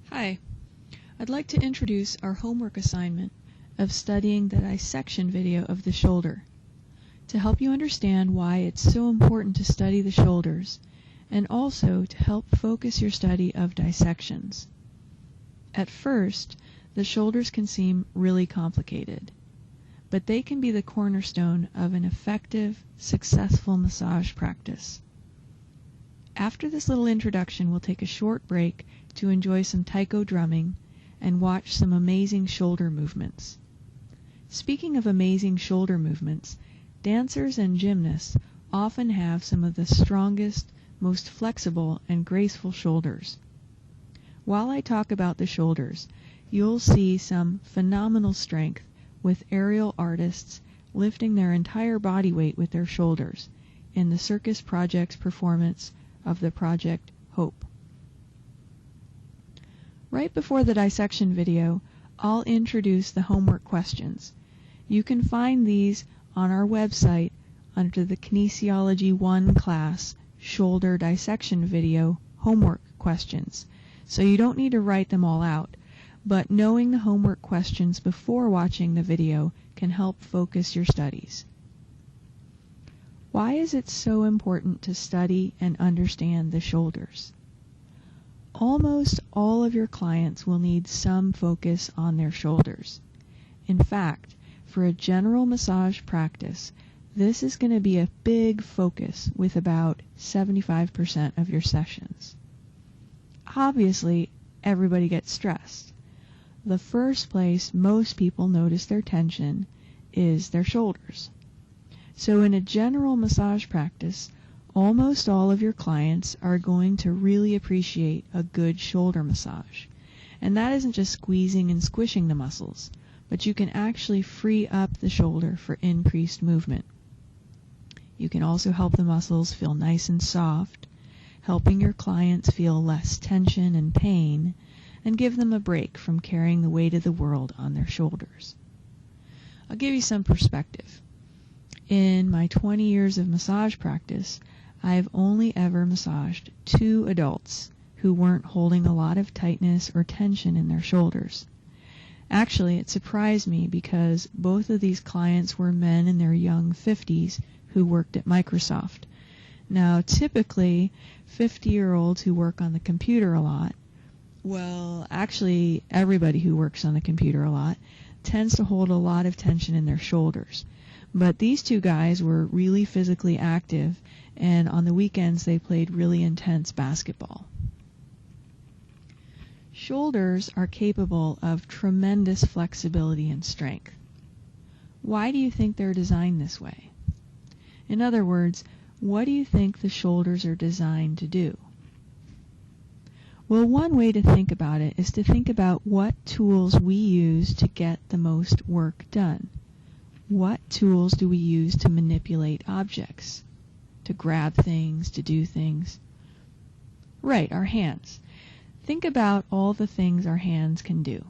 Hi, I'd like to introduce our homework assignment of studying the dissection video of the shoulder to help you understand why it's so important to study the shoulders and also to help focus your study of dissections. At first, the shoulders can seem really complicated, but they can be the cornerstone of an effective, successful massage practice. After this little introduction, we'll take a short break to enjoy some taiko drumming and watch some amazing shoulder movements. Speaking of amazing shoulder movements, dancers and gymnasts often have some of the strongest, most flexible and graceful shoulders. While I talk about the shoulders, you'll see some phenomenal strength with aerial artists lifting their entire body weight with their shoulders in the Circus Project's performance of the Project Hope. Right before the dissection video, I'll introduce the homework questions. You can find these on our website under the Kinesiology 1 class Shoulder Dissection Video Homework Questions. So you don't need to write them all out, but knowing the homework questions before watching the video can help focus your studies. Why is it so important to study and understand the shoulders? Almost all of your clients will need some focus on their shoulders. In fact, for a general massage practice, this is going to be a big focus with about 75% of your sessions. Obviously, everybody gets stressed. The first place most people notice their tension is their shoulders. So in a general massage practice, almost all of your clients are going to really appreciate a good shoulder massage. And that isn't just squeezing and squishing the muscles, but you can actually free up the shoulder for increased movement. You can also help the muscles feel nice and soft, helping your clients feel less tension and pain, and give them a break from carrying the weight of the world on their shoulders. I'll give you some perspective. In my 20 years of massage practice, I've only ever massaged 2 adults who weren't holding a lot of tightness or tension in their shoulders. Actually, it surprised me because both of these clients were men in their young 50s who worked at Microsoft. Now, typically, 50-year-olds who work on the computer a lot, well, actually, everybody who works on the computer a lot, tends to hold a lot of tension in their shoulders. But these 2 guys were really physically active, and on the weekends they played really intense basketball. Shoulders are capable of tremendous flexibility and strength. Why do you think they're designed this way? In other words, what do you think the shoulders are designed to do? Well, one way to think about it is to think about what tools we use to get the most work done. What tools do we use to manipulate objects? To grab things, to do things? Right, our hands. Think about all the things our hands can do.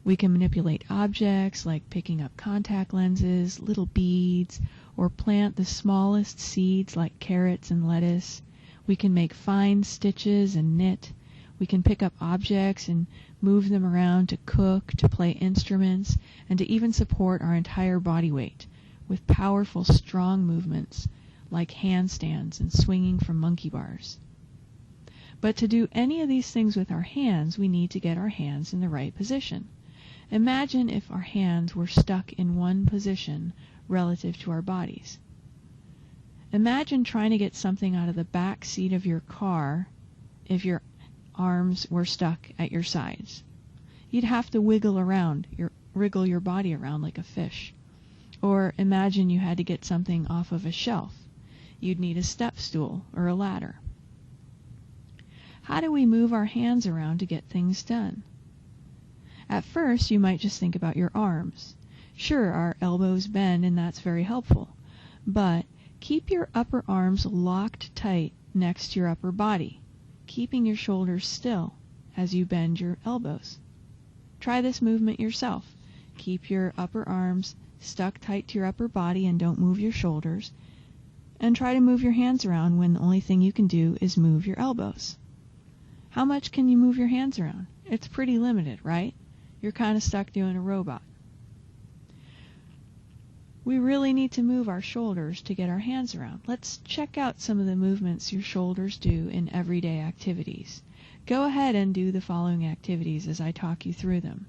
We can manipulate objects like picking up contact lenses, little beads, or plant the smallest seeds like carrots and lettuce. We can make fine stitches and knit. We can pick up objects and move them around to cook, to play instruments, and to even support our entire body weight with powerful, strong movements like handstands and swinging from monkey bars. But to do any of these things with our hands, we need to get our hands in the right position. Imagine if our hands were stuck in one position relative to our bodies. Imagine trying to get something out of the back seat of your car if your arms were stuck at your sides. You'd have to wiggle your body around like a fish. Or imagine you had to get something off of a shelf. You'd need a step stool or a ladder. How do we move our hands around to get things done? At first, you might just think about your arms. Sure, our elbows bend and that's very helpful. But keep your upper arms locked tight next to your upper body, keeping your shoulders still as you bend your elbows. Try this movement yourself. Keep your upper arms stuck tight to your upper body and don't move your shoulders. And try to move your hands around when the only thing you can do is move your elbows. How much can you move your hands around? It's pretty limited, right? You're kind of stuck doing a robot. We really need to move our shoulders to get our hands around. Let's check out some of the movements your shoulders do in everyday activities. Go ahead and do the following activities as I talk you through them.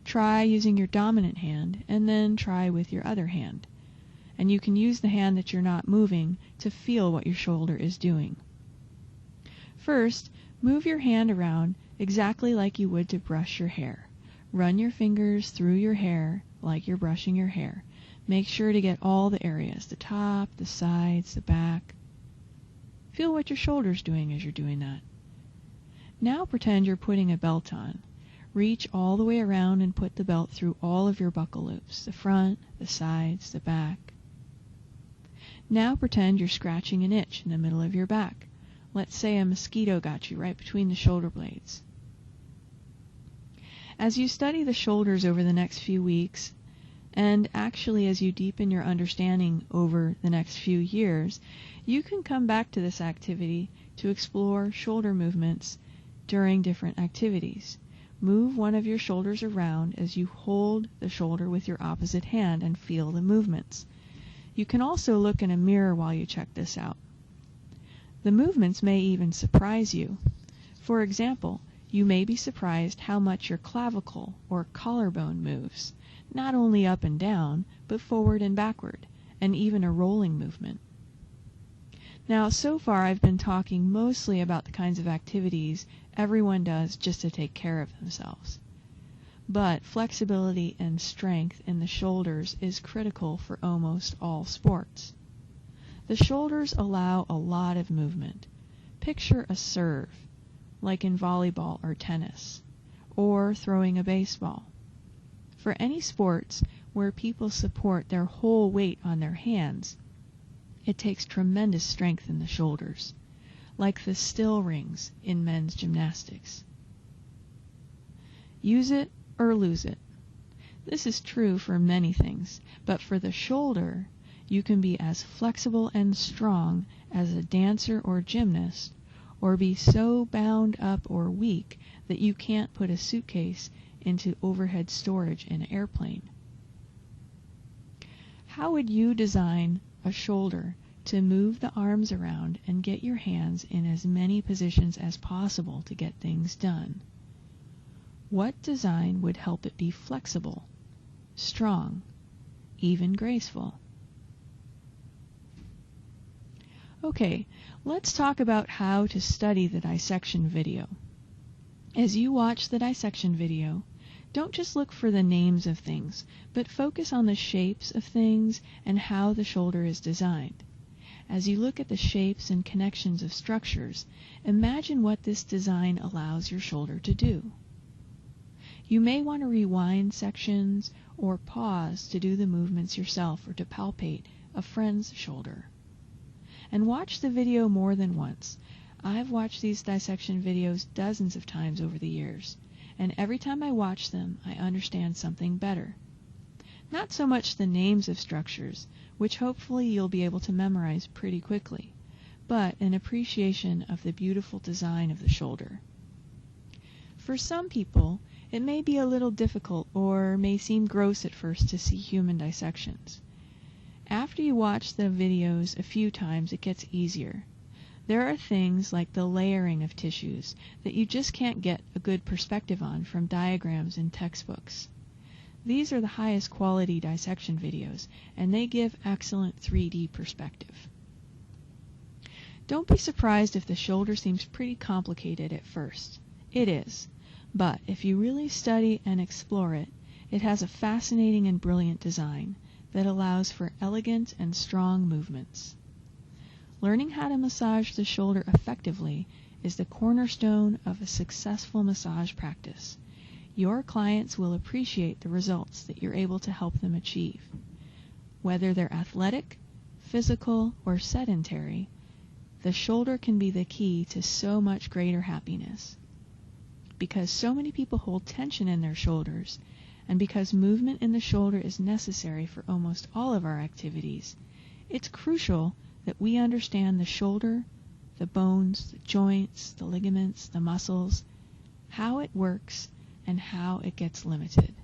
Try using your dominant hand, and then try with your other hand. And you can use the hand that you're not moving to feel what your shoulder is doing. First, move your hand around exactly like you would to brush your hair. Run your fingers through your hair like you're brushing your hair. Make sure to get all the areas, the top, the sides, the back. Feel what your shoulder's doing as you're doing that. Now pretend you're putting a belt on. Reach all the way around and put the belt through all of your buckle loops, the front, the sides, the back. Now pretend you're scratching an itch in the middle of your back. Let's say a mosquito got you right between the shoulder blades. As you study the shoulders over the next few weeks, and actually as you deepen your understanding over the next few years, you can come back to this activity to explore shoulder movements during different activities. Move one of your shoulders around as you hold the shoulder with your opposite hand and feel the movements. You can also look in a mirror while you check this out. The movements may even surprise you. For example, you may be surprised how much your clavicle or collarbone moves, not only up and down, but forward and backward, and even a rolling movement. Now, so far I've been talking mostly about the kinds of activities everyone does just to take care of themselves. But flexibility and strength in the shoulders is critical for almost all sports. The shoulders allow a lot of movement. Picture a serve, like in volleyball or tennis, or throwing a baseball. For any sports where people support their whole weight on their hands, it takes tremendous strength in the shoulders, like the still rings in men's gymnastics. Use it or lose it. This is true for many things, but for the shoulder, you can be as flexible and strong as a dancer or gymnast, or be so bound up or weak that you can't put a suitcase into overhead storage in an airplane. How would you design a shoulder to move the arms around and get your hands in as many positions as possible to get things done? What design would help it be flexible, strong, even graceful? Okay, let's talk about how to study the dissection video. As you watch the dissection video, don't just look for the names of things, but focus on the shapes of things and how the shoulder is designed. As you look at the shapes and connections of structures, imagine what this design allows your shoulder to do. You may want to rewind sections or pause to do the movements yourself or to palpate a friend's shoulder. And watch the video more than once. I've watched these dissection videos dozens of times over the years, and every time I watch them, I understand something better. Not so much the names of structures, which hopefully you'll be able to memorize pretty quickly, but an appreciation of the beautiful design of the shoulder. For some people, it may be a little difficult or may seem gross at first to see human dissections. After you watch the videos a few times, it gets easier. There are things like the layering of tissues that you just can't get a good perspective on from diagrams in textbooks. These are the highest quality dissection videos, and they give excellent 3D perspective. Don't be surprised if the shoulder seems pretty complicated at first. It is, but if you really study and explore it, it has a fascinating and brilliant design that allows for elegant and strong movements. Learning how to massage the shoulder effectively is the cornerstone of a successful massage practice. Your clients will appreciate the results that you're able to help them achieve. Whether they're athletic, physical, or sedentary, the shoulder can be the key to so much greater happiness. Because so many people hold tension in their shoulders, and because movement in the shoulder is necessary for almost all of our activities, it's crucial that we understand the shoulder the bones, the joints, the ligaments, the muscles, how it works, and how it gets limited.